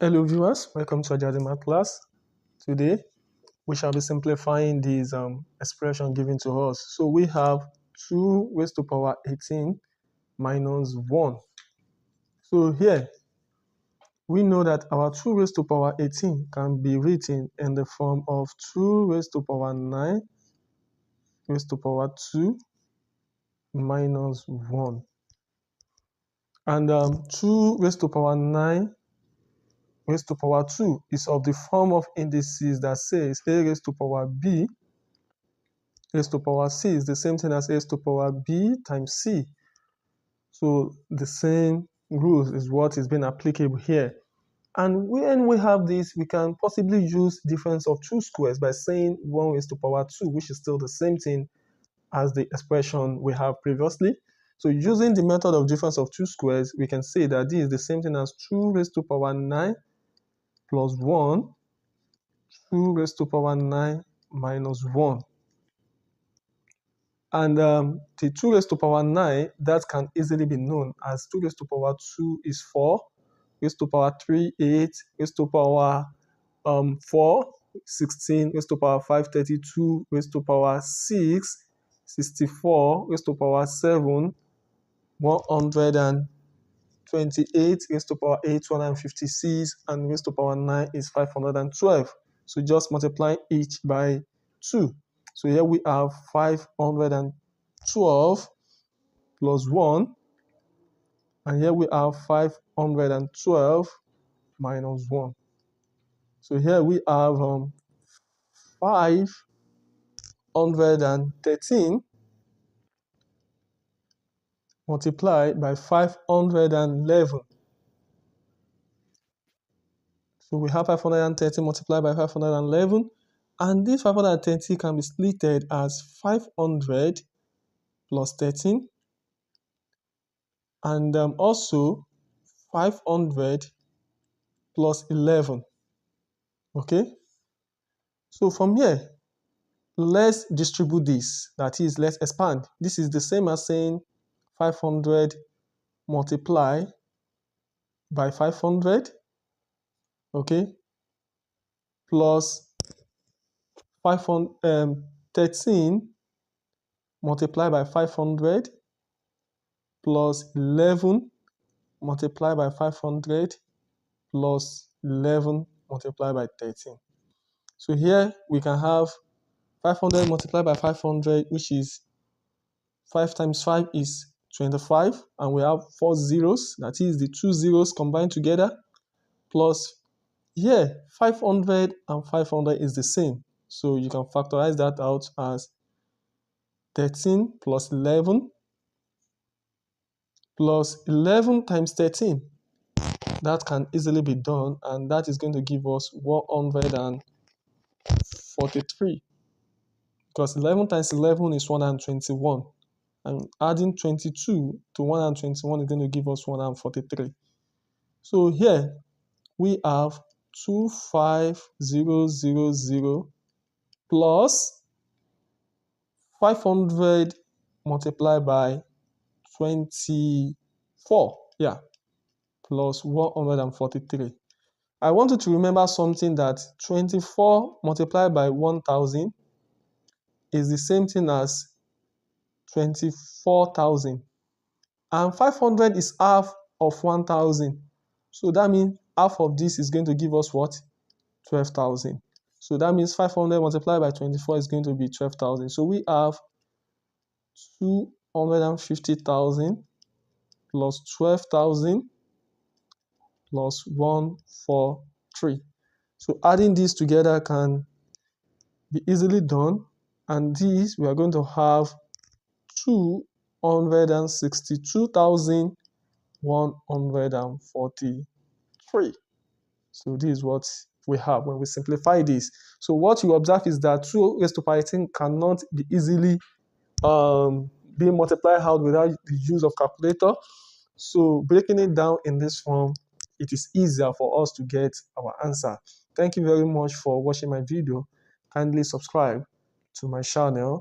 Hello viewers, welcome to Olympiad Math class. Today we shall be simplifying this expression given to us. So we have 2 raised to power 18 minus 1. So here we know that our 2 raised to power 18 can be written in the form of 2 raised to power 9 raised to power 2 minus 1. And 2 raised to power 9 raised to power 2 is of the form of indices that says a raised to power b raised to power c is the same thing as a raised to power b times c. So the same rules is what is being applicable here. And when we have this, we can possibly use difference of 2 squares by saying 1 raised to power 2, which is still the same thing as the expression we have previously. So using the method of difference of 2 squares, we can say that this is the same thing as 2 raised to power 9 plus 1, 2 raised to power 9 minus 1. And the 2 raised to power 9, that can easily be known as 2 raised to power 2 is 4, raised to power 3, 8, raised to power 4, 16, raised to power 5, 32, raised to power 6, 64, raised to power 7, 128, raised to power 8, 156, and raised to power 9 is 512. So just multiply each by 2. So here we have 512 plus 1, and here we have 512 minus 1. So here we have 513 multiplied by 511. So we have 530 multiplied by 511, and this 530 can be splitted as 500 plus 13, and also 500 plus 11. Okay? So from here, let's distribute this. That is, let's expand. This is the same as saying 500 multiply by 500, okay, plus 13 multiply by 500 plus 11 multiply by 500 plus 11 multiply by 13. So here we can have 500 multiplied by 500, which is 5 times 5 is 25, and we have 4 zeros, that is the 2 zeros combined together, plus here 500 and 500 is the same. So you can factorize that out as 13 plus 11 plus 11 times 13. That can easily be done, and that is going to give us 143, because 11 times 11 is 121, and adding 22 to 121 is going to give us 143. So here we have 25000 plus 500 multiplied by 24, plus 143. I want you to remember something, that 24 multiplied by 1000 is the same thing as 24,000, and 500 is half of 1000. So that means half of this is going to give us what? 12,000. So that means 500 multiplied by 24 is going to be 12,000. So we have 250,000 plus 12,000 plus 143. So adding these together can be easily done, and this we are going to have 262,143. So this is what we have when we simplify this. So what you observe is that 2 raised to power 18 cannot be easily be multiplied out without the use of calculator. So breaking it down in this form, it is easier for us to get our answer. Thank you very much for watching my video. Kindly subscribe to my channel